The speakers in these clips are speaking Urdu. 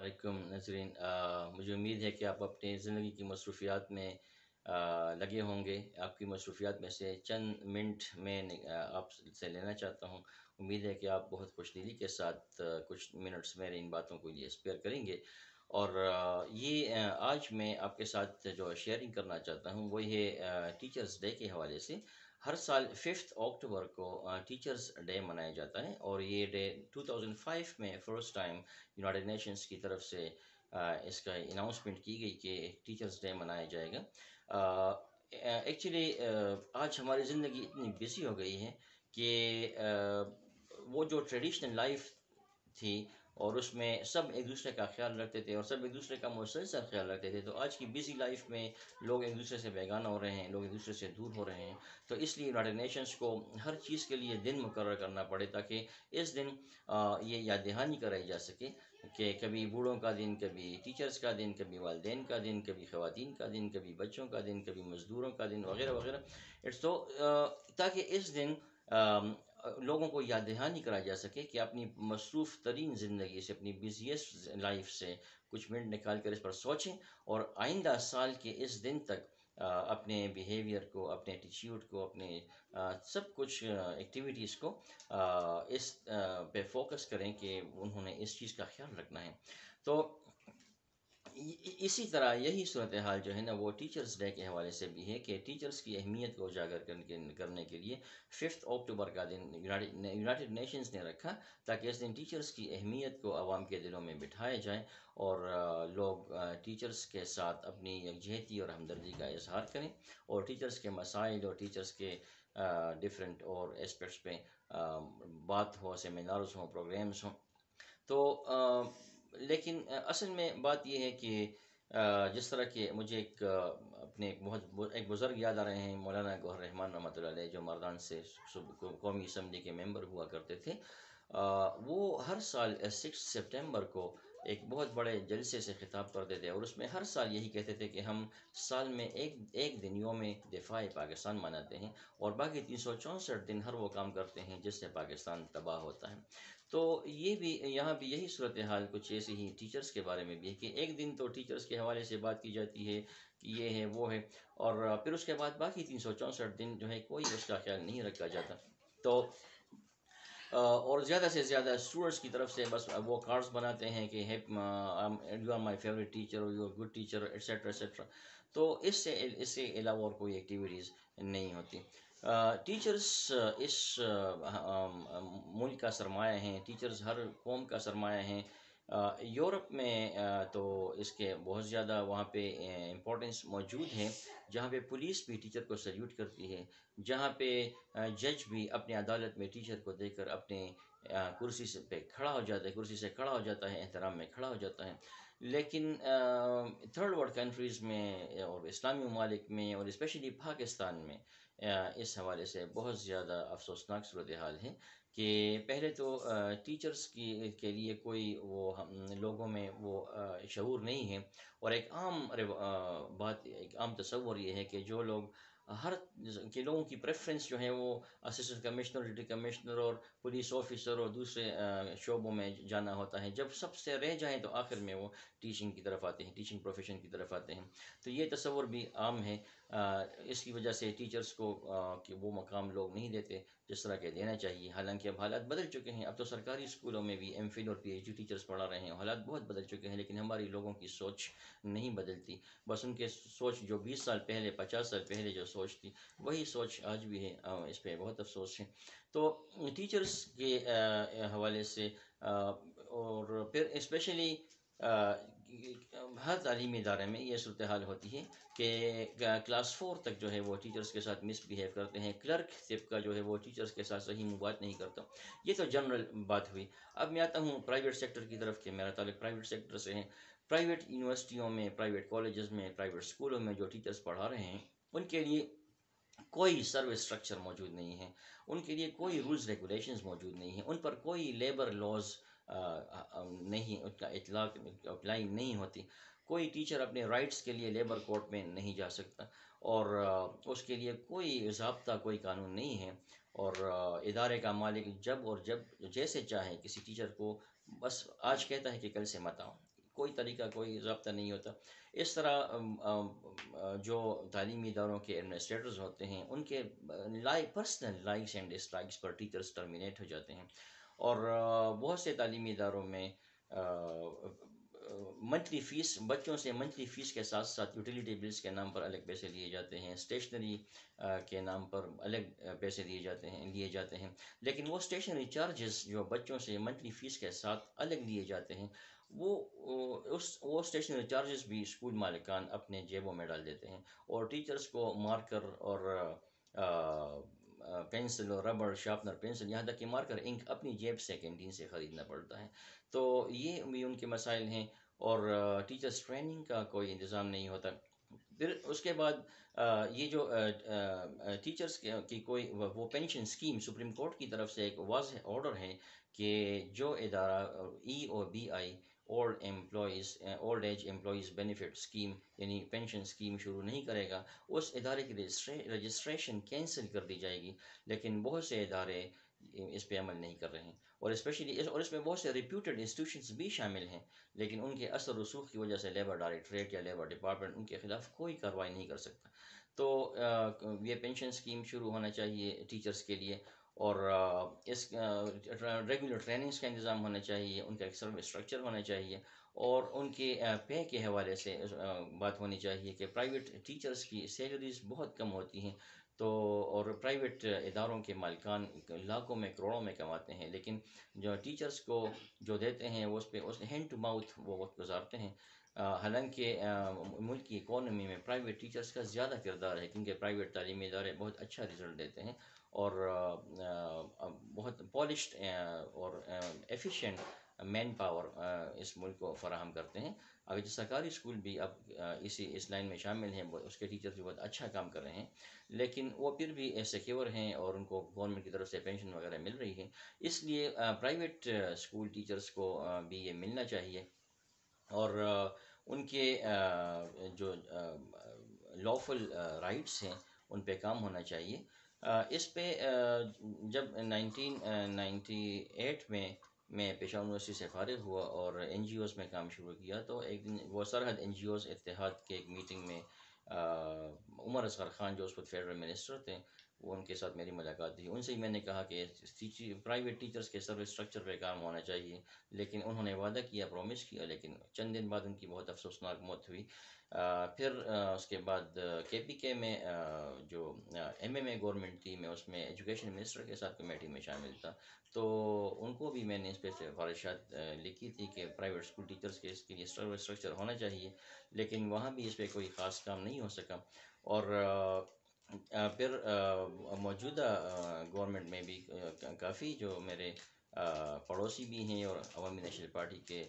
علیکم ناظرین، مجھے امید ہے کہ آپ اپنی زندگی کی مصروفیات میں لگے ہوں گے۔ آپ کی مصروفیات میں سے چند منٹ میں آپ سے لینا چاہتا ہوں۔ امید ہے کہ آپ بہت خوش دلی کے ساتھ کچھ منٹس میرے ان باتوں کو یہ اسپیئر کریں گے۔ اور یہ آج میں آپ کے ساتھ جو شیئرنگ کرنا چاہتا ہوں وہ یہ ٹیچرز ڈے کے حوالے سے۔ ہر سال 5 اکتوبر کو ٹیچرز ڈے منایا جاتا ہے، اور یہ ڈے 2005 میں فرسٹ ٹائم یونائٹڈ نیشنز کی طرف سے اس کا اناؤنسمنٹ کی گئی کہ ٹیچرز ڈے منایا جائے گا۔ ایکچولی آج ہماری زندگی اتنی بزی ہو گئی ہے کہ وہ جو ٹریڈیشنل لائف تھی اور اس میں سب ایک دوسرے کا خیال رکھتے تھے اور سب ایک دوسرے کا مسلسل خیال رکھتے تھے، تو آج کی بزی لائف میں لوگ ایک دوسرے سے بیگانہ ہو رہے ہیں، لوگ ایک دوسرے سے دور ہو رہے ہیں۔ تو اس لیے یونائٹڈ نیشنز کو ہر چیز کے لیے دن مقرر کرنا پڑے تاکہ اس دن یہ یاد دہانی کرائی جا سکے کہ کبھی بوڑھوں کا دن، کبھی ٹیچرز کا دن، کبھی والدین کا دن، کبھی خواتین کا دن، کبھی بچوں کا دن، کبھی مزدوروں کا دن، وغیرہ وغیرہ۔ تو تاکہ اس دن لوگوں کو یاد دہانی کرایا جا سکے کہ اپنی مصروف ترین زندگی سے، اپنی بزیسٹ لائف سے کچھ منٹ نکال کر اس پر سوچیں، اور آئندہ سال کے اس دن تک اپنے بیہیویئر کو، اپنے ایٹیچیوڈ کو، اپنے سب کچھ ایکٹیویٹیز کو اس پہ فوکس کریں کہ انہوں نے اس چیز کا خیال رکھنا ہے۔ تو اسی طرح یہی صورتحال جو ہے نا وہ ٹیچرز ڈے کے حوالے سے بھی ہے کہ ٹیچرز کی اہمیت کو اجاگر کرنے کے لیے 5 اکتوبر کا دن یونائٹڈ نیشنز نے رکھا، تاکہ اس دن ٹیچرز کی اہمیت کو عوام کے دلوں میں بٹھایا جائے اور لوگ ٹیچرز کے ساتھ اپنی یکجہتی اور ہمدردی کا اظہار کریں، اور ٹیچرز کے مسائل اور ٹیچرز کے ڈفرینٹ اور اسپیکٹس پہ بات ہو، سیمینارز ہوں، پروگرامز ہوں۔ تو لیکن اصل میں بات یہ ہے کہ جس طرح کہ مجھے اپنے ایک بزرگ یاد آ رہے ہیں، مولانا گوہر رحمان رحمۃ اللہ علیہ، جو مردان سے قومی اسمبلی کے ممبر ہوا کرتے تھے۔ وہ ہر سال 6 سپٹمبر کو ایک بہت بڑے جلسے سے خطاب کرتے تھے، اور اس میں ہر سال یہی کہتے تھے کہ ہم سال میں ایک دن یوم دفاع پاکستان مناتے ہیں، اور باقی 364 دن ہر وہ کام کرتے ہیں جس سے پاکستان تباہ ہوتا ہے۔ تو یہ بھی یہاں بھی یہی صورتحال کچھ ایسی ہی ٹیچرز کے بارے میں بھی ہے کہ ایک دن تو ٹیچرز کے حوالے سے بات کی جاتی ہے کہ یہ ہے وہ ہے، اور پھر اس کے بعد باقی 364 دن جو ہے کوئی اس کا خیال نہیں رکھا جاتا۔ تو اور زیادہ سے زیادہ اسٹوڈنٹس کی طرف سے بس وہ کارڈز بناتے ہیں کہ you are my favourite teacher, اور you are good teacher, etcetera etcetera. تو اس سے علاوہ اور کوئی ایکٹیویٹیز نہیں ہوتی۔ ٹیچرز اس ملک کا سرمایہ ہیں، ٹیچرز ہر قوم کا سرمایہ ہیں۔ یورپ میں تو اس کے بہت زیادہ وہاں پہ امپورٹنس موجود ہے، جہاں پہ پولیس بھی ٹیچر کو سلیوٹ کرتی ہے، جہاں پہ جج بھی اپنے عدالت میں ٹیچر کو دیکھ کر اپنے کرسی سے پہ کھڑا ہو جاتا ہے، کرسی سے کھڑا ہو جاتا ہے، احترام میں کھڑا ہو جاتا ہے۔ لیکن تھرڈ ورلڈ کنٹریز میں اور اسلامی ممالک میں اور اسپیشلی پاکستان میں اس حوالے سے بہت زیادہ افسوسناک صورتحال ہے کہ پہلے تو ٹیچرز کے لیے کوئی وہ لوگوں میں وہ شعور نہیں ہے، اور ایک عام بات، ایک عام تصور یہ ہے کہ جو لوگ کے لوگوں کی پریفرنس جو ہے وہ اسسٹنٹ کمشنر، ڈپٹی کمشنر اور پولیس آفیسر اور دوسرے شعبوں میں جانا ہوتا ہے، جب سب سے رہ جائیں تو آخر میں وہ ٹیچنگ کی طرف آتے ہیں، ٹیچنگ پروفیشن کی طرف آتے ہیں۔ تو یہ تصور بھی عام ہے، اس کی وجہ سے ٹیچرز کو کہ وہ مقام لوگ نہیں دیتے جس طرح کہ دینا چاہیے۔ حالانکہ اب حالات بدل چکے ہیں، اب تو سرکاری اسکولوں میں بھی ایم فل اور پی ایچ ڈی ٹیچرز پڑھا رہے ہیں، حالات بہت بدل چکے ہیں، لیکن ہماری لوگوں کی سوچ نہیں بدلتی۔ بس ان کے سوچ جو 20 سال پہلے، 50 سال پہلے جو سوچ تھی وہی سوچ آج بھی ہے، اس پہ بہت افسوس ہے۔ تو ٹیچرز کے حوالے سے اور پھر اسپیشلی ہر تعلیمی ادارے میں یہ صورتحال ہوتی ہے کہ کلاس 4 تک جو ہے وہ ٹیچرز کے ساتھ مس بیہیو کرتے ہیں، کلرک طب کا جو ہے وہ ٹیچرز کے ساتھ صحیح بات نہیں کرتا۔ یہ تو جنرل بات ہوئی۔ اب میں آتا ہوں پرائیویٹ سیکٹر کی طرف کہ میرا تعلق پرائیویٹ سیکٹر سے ہے۔ پرائیویٹ یونیورسٹیوں میں، پرائیویٹ کالجز میں، پرائیویٹ اسکولوں میں جو ٹیچرز پڑھا رہے ہیں ان کے لیے کوئی سروس اسٹرکچر موجود نہیں ہے، ان کے لیے کوئی رولز ریگولیشنز موجود نہیں ہیں، ان پر کوئی لیبر لاز نہیں، ان کا اطلاق اپلائی نہیں ہوتی۔ کوئی ٹیچر اپنے رائٹس کے لیے لیبر کورٹ میں نہیں جا سکتا، اور اس کے لیے کوئی ضابطہ، کوئی قانون نہیں ہے، اور ادارے کا مالک جب اور جیسے چاہے کسی ٹیچر کو بس آج کہتا ہے کہ کل سے مت آؤ، کوئی طریقہ کوئی ضابطہ نہیں ہوتا. اس طرح جو تعلیمی اداروں کے ایڈمنسٹریٹرز ہوتے ہیں ان کے personal likes and dislikes پر ٹیچرز ٹرمینیٹ ہو جاتے ہیں. اور بہت سے تعلیمی اداروں میں منتھلی فیس بچوں سے منتھلی فیس کے ساتھ ساتھ یوٹیلیٹی بلز کے نام پر الگ پیسے لیے جاتے ہیں، اسٹیشنری کے نام پر الگ پیسے لیے جاتے ہیں. لیکن وہ اسٹیشنری چارجز جو بچوں سے منتھلی فیس کے ساتھ الگ لیے جاتے ہیں وہ وہ اسٹیشنری چارجز بھی اسکول مالکان اپنے جیبوں میں ڈال دیتے ہیں، اور ٹیچرز کو مارکر اور پینسل اور ربڑ شارپنر پینسل یہاں تک کہ مارکر انک اپنی جیب سے کینٹین سے خریدنا پڑتا ہے. تو یہ بھی ان کے مسائل ہیں. اور ٹیچرس ٹریننگ کا کوئی انتظام نہیں ہوتا. پھر اس کے بعد یہ جو ٹیچرس کی کوئی وہ پینشن اسکیم سپریم کورٹ کی طرف سے ایک واضح آرڈر ہے کہ جو ادارہ EOBI old age employees benefit scheme یعنی پینشن اسکیم شروع نہیں کرے گا اس ادارے کی رجسٹریشن کینسل کر دی جائے گی. لیکن بہت سے ادارے اس پہ عمل نہیں کر رہے ہیں، اور اسپیشلی اس میں بہت سے ریپیوٹڈ انسٹیٹیوشنز بھی شامل ہیں، لیکن ان کے اثر رسوخ کی وجہ سے لیبر ڈائریکٹریٹ یا لیبر ڈپارٹمنٹ ان کے خلاف کوئی کارروائی نہیں کر سکتا. تو یہ پینشن اسکیم شروع ہونا چاہیے ٹیچرز کے لیے، اور اس ریگولر ٹریننگز کا انتظام ہونا چاہیے، ان کا ایک سروس اسٹرکچر ہونا چاہیے، اور ان کے پے کے حوالے سے بات ہونی چاہیے کہ پرائیویٹ ٹیچرز کی سیلریز بہت کم ہوتی ہیں. تو اور پرائیویٹ اداروں کے مالکان لاکھوں میں کروڑوں میں کماتے ہیں، لیکن جو ٹیچرز کو جو دیتے ہیں وہ اس ہینڈ ٹو ماؤتھ وہ وقت گزارتے ہیں. حالانکہ ملک کی اکانومی میں پرائیویٹ ٹیچرز کا زیادہ کردار ہے، کیونکہ پرائیویٹ تعلیمی ادارے بہت اچھا رزلٹ دیتے ہیں اور بہت پالشڈ اور ایفیشینٹ مین پاور اس ملک کو فراہم کرتے ہیں. اگر جو سرکاری اسکول بھی اب اس لائن میں شامل ہیں، اس کے ٹیچرز بھی بہت اچھا کام کر رہے ہیں، لیکن وہ پھر بھی سیکیور ہیں اور ان کو گورنمنٹ کی طرف سے پینشن وغیرہ مل رہی ہے. اس لیے پرائیویٹ اسکول ٹیچرز کو بھی یہ ملنا چاہیے، اور ان کے جو لافل رائٹس ہیں ان پہ کام ہونا چاہیے. اس پہ جب 1998 میں پشاور یونیورسٹی سے فارغ ہوا اور NGOs میں کام شروع کیا، تو ایک دن وہ سرحد NGOs اتحاد کے ایک میٹنگ میں عمر اصغر خان جو اس وقت فیڈرل منسٹر تھے، وہ ان کے ساتھ میری ملاقات تھی. ان سے ہی میں نے کہا کہ پرائیویٹ ٹیچرز کے سروس اسٹرکچر پہ کام ہونا چاہیے، لیکن انہوں نے وعدہ کیا، پرومس کیا، لیکن چند دن بعد ان کی بہت افسوسناک موت ہوئی. پھر اس کے بعد KPK میں جو MMA گورنمنٹ تھی، میں اس میں ایجوکیشن منسٹر کے ساتھ کمیٹی میں شامل تھا، تو ان کو بھی میں نے اس پہ سفارشات لکھی تھی کہ پرائیویٹ اسکول ٹیچرز کے اس کے لیے سروس اسٹرکچر ہونا چاہیے، لیکن وہاں بھی اس پہ کوئی خاص کام نہیں ہو سکا. اور پھر موجودہ گورنمنٹ میں بھی کافی جو میرے پڑوسی بھی ہیں اور عوامی نیشنل پارٹی کے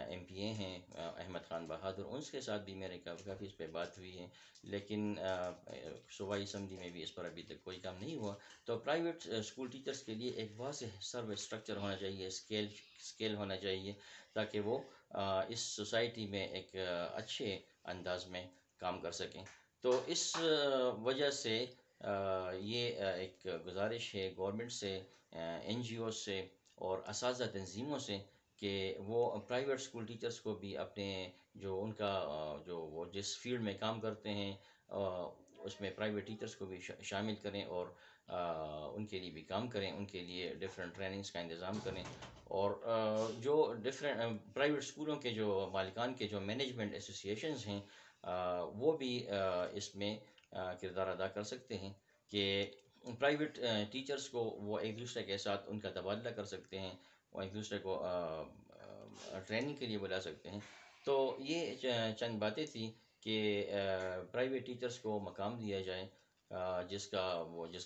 MPA ہیں احمد خان بہادر، ان کے ساتھ بھی میرے کافی اس پہ بات ہوئی ہے، لیکن صوبائی اسمبلی میں بھی اس پر ابھی تک کوئی کام نہیں ہوا. تو پرائیویٹ اسکول ٹیچرز کے لیے ایک واضح سروس اسٹرکچر ہونا چاہیے، اسکیل ہونا چاہیے، تاکہ وہ اس سوسائٹی میں ایک اچھے انداز میں کام کر سکیں. تو اس وجہ سے یہ ایک گزارش ہے گورنمنٹ سے، NGOs سے اور اساتذہ تنظیموں سے کہ وہ پرائیویٹ اسکول ٹیچرز کو بھی اپنے جو ان کا جو وہ جس فیلڈ میں کام کرتے ہیں اس میں پرائیویٹ ٹیچرز کو بھی شامل کریں، اور ان کے لیے بھی کام کریں، ان کے لیے ڈفرینٹ ٹریننگز کا انتظام کریں. اور جو ڈفرینٹ پرائیویٹ اسکولوں کے جو مالکان کے جو مینجمنٹ ایسوسیشنز ہیں وہ بھی اس میں کردار ادا کر سکتے ہیں کہ پرائیویٹ ٹیچرز کو وہ ایک دوسرے کے ساتھ ان کا تبادلہ کر سکتے ہیں، وہ ایک دوسرے کو ٹریننگ کے لیے بلا سکتے ہیں. تو یہ چند باتیں تھیں کہ پرائیویٹ ٹیچرز کو مقام دیا جائے جس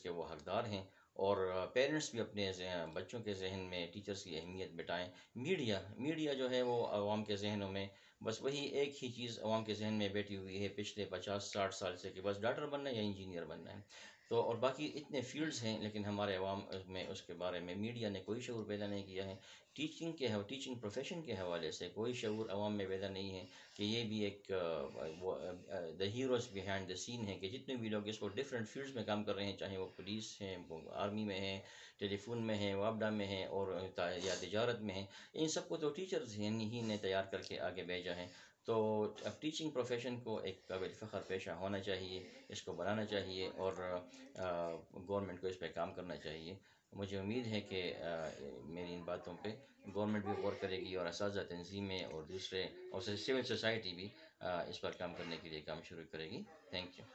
کے وہ حقدار ہیں، اور پیرنٹس بھی اپنے بچوں کے ذہن میں ٹیچرز کی اہمیت بٹائیں. میڈیا جو ہے وہ عوام کے ذہنوں میں بس وہی ایک ہی چیز عوام کے ذہن میں بیٹھی ہوئی ہے پچھلے 50-60 سال سے کہ بس ڈاکٹر بننا ہے یا انجینئر بننا ہے. تو اور باقی اتنے فیلڈز ہیں، لیکن ہمارے عوام میں اس کے بارے میں میڈیا نے کوئی شعور پیدا نہیں کیا ہے. ٹیچنگ پروفیشن کے حوالے سے کوئی شعور عوام میں پیدا نہیں ہے کہ یہ بھی ایک دا ہیروز بیہائنڈ دا سین ہے، کہ جتنے بھی لوگ اس کو ڈفرینٹ فیلڈس میں کام کر رہے ہیں، چاہے وہ پولیس ہیں، وہ آرمی میں ہیں، ٹیلی فون میں ہیں، وابڈا میں ہیں، اور یا تجارت میں ہیں، ان سب کو تو ٹیچرز ہی نے تیار کر کے آگے بھیجا ہے۔ تو اب ٹیچنگ پروفیشن کو ایک قابل فخر پیشہ ہونا چاہیے، اس کو بنانا چاہیے، اور گورنمنٹ کو اس پہ کام کرنا چاہیے۔ مجھے امید ہے کہ میری ان باتوں پہ گورنمنٹ بھی غور کرے گی، اور اساتذہ تنظیمیں اور دوسرے اور سول سوسائٹی بھی اس پر کام کرنے کے لیے کام شروع کرے گی۔ Thank you.